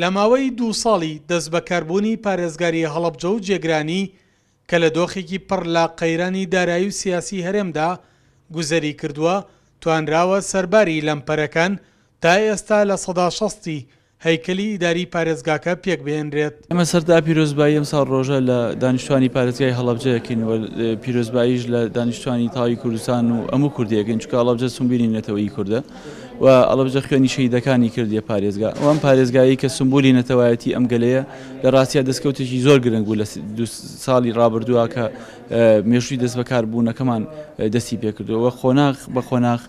لە ماوەی 2 ساڵی دەست بەکاربوونی پارێزگاری هەڵەبجە و جێگرانی کە لە دۆخێکی پڕ لە قەیرانی دارایی و سیاسی هەرێمدا گوزەری کردووە توانراوە سەرباری لەمپەرەکان تا ئێستا لە 160 هەیکەلی ئیداری پارێزگاکە پێک بهێنرێت. ئەمە سەردا پیرۆزبایی ئەم ساڵ ڕۆژە لە دانیشتوانی پارێزگای هەڵەبجەیەکەینەوە، پیرۆزباییش لە دانیشتوانی تاوی کوردستان و هەموو کوردیەکەین، چونکە هەڵەبجە سمبولی نەتەوەیی کوردە و هەڵەبجە خوێنی شەهیدەکانی کردیە پارێزگا. ئەم پارێزگایی کە سمبولی نەتەوایەتی ئەم گەلەیە لە ڕاستیە دەستکەوتێکی زۆر گرنگ بوو لە 2 ساڵی ڕابردووە کە مێژووی دەست بەکاربوونەکەمان دەستی پێکردووە. خۆناغ بە خۆناغ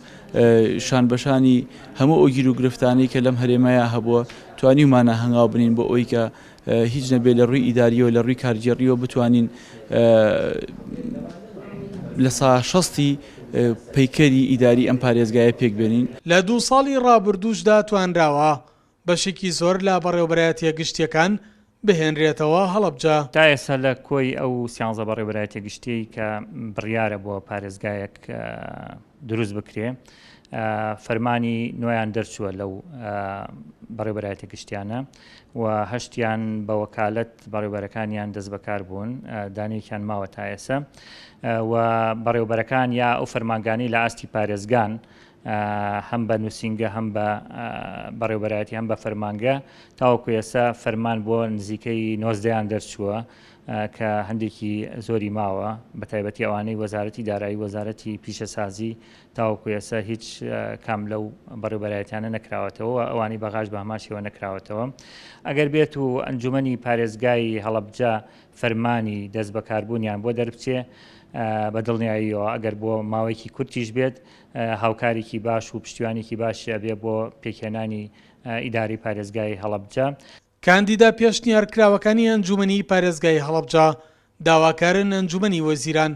شان بەشانی هەموو ئەو گیر و گرفتانەی کە لەم هەرێمەیە هەبووە توانیمانە هەنگاو بنین بۆ ئەوی کە هیچ نەبێت لە ڕووی ئیداریەوە لە ڕووی کارگێڕیەوە بتوانین لە 160 پەیکەری ئیداری ئەم پارێزگایە پێک بێنین. لە 2 ساڵی ڕابردووشدا توانراوە بەشێکی زۆر لە بەڕێوەبەرایەتیە گشتیەکان بهێنرێتەوە هەڵەبجە. تا ئێستا لە کۆی ئەو سیانزە بەڕێوەبەرایەتیە گشتی کە بڕیارە بۆ پارێزگایەک دروست بکرێ، فەرمانی نوێیان دەرچووە لەو بەڕێوەبەرایەتیە گشتیانە و هەشتیان بە وەکالەت بەڕێوەبەرەکانیان دەست بەکار بوون، دانەیەکیان ماوە تا ئێستا و بەڕێوەبەرەکان یا ئەو فەرمانگانی لە ئاستی پارێزگان هەم بە نووسینگە هەم بە بەڕێوەبەرایەتی هەم بە فەرمانگە تاوەکو ئێستا فەرمان بۆ نزیکەی 90یان دەرچووە کە هەندێکی زۆری ماوە، بە تایبەتی ئەوانەی وەزارەتی دارایی وەزارەتی پیشەسازی تاوەکو ئێستا هیچ کام لەو بەڕێوەبەرایەتیانە نەکراوەتەوە، ئەوانی بەغاش بە هەماشیەوە نەکراوەتەوە. ئەگەر بێت و ئەنجومەنی پارێزگای هەڵەبجە فەرمانی دەست بەکاربوونیان بۆ دەربچێ بە دڵنیاییەوە ئەگەر بۆ ماوەیەکی کورتیش بێت هاوکارێکی باش و پشتیوانێکی باشە بێ بۆ پێکهێنانی ئیداری پارێزگای هەڵەبجە. کاندیدا پێشنیارکراوەکانی ئەنجومەنی پارێزگای هەڵەبجە داواکارن ئەنجومەنی وەزیران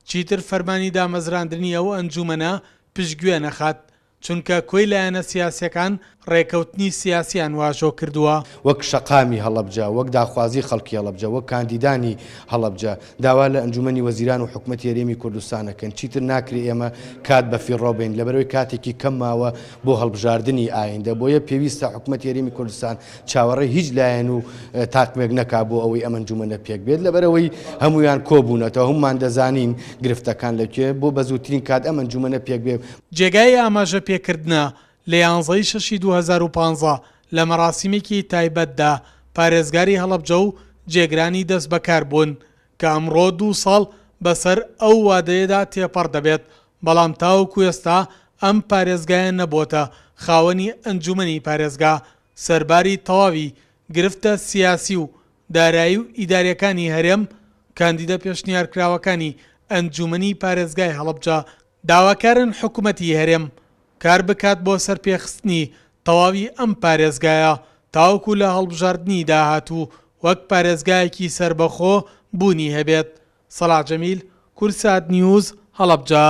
چیتر فەرمانی دامەزراندنی ئەو ئەنجومەنە پشتگوێ نەخات، چونکە کۆی لایەنە سیاسیەکان ڕێکەوتنی سیاسیان واژۆ کردووە. وەک شەقامی هەڵەبجە، وەک داخوازی خەڵکی هەڵەبجە، وەک کاندیدانی هەڵەبجە داوا لە ئەنجومەنی وەزیران و حکوومەتی هەرێمی کوردستانەکەن، چیتر ناکرێ ئێمە کات بە فیڕۆبین لەبەرەوەی کاتێکی کەم ماوە بۆ هەڵبژاردننی ئایندە، بۆیە پێویستە حکوومەتی هەرێمی کوردستان چاوەڕێی هیچ لایەن و تاقمێک نەکا بۆ ئەوەی ئەم ئەنجومەنە پێک بێت، لەبەرەوەی هەمویان کۆبوونەتەوە هەمومان دەزانین گرفتەکان لەکوێ بۆ بەزووترین کات ئەم ئەنجومەنە پێک بێت. جێگای ئاماژە پێکردنە لە 11/6/2015 لە مەراسیمێکی تایبەتدا پارێزگاری هەڵەبجە و جێگرانی دەست بەکار بوون کە ئەمڕۆ 2 ساڵ بەسەر ئەو وادەیەدا تێپەڕ دەبێت، بەڵام تاوەکو ئێستا ئەم پارێزگایە نەبووتە خاوەنی ئەنجومەنی پارێزگا. سەرباری تەواوی گرفتە سیاسی و دارایی و ئیداریەکانی هەرێم کاندیدا پێشنیارکراوەکانی ئەنجومەنی پارێزگای هەڵەبجە داواکارن حکوومەتی هەرێم کار بکات بۆ سەرپێخستنی تەواوی ئەم پارێزگایە تاوەکو لە هەڵبژاردننی داهاتوو وەک پارێزگایەکی سربەخۆ بوونی هەبێت. سەلاح جەمیل، کورسات نیوز، هەڵەبجە.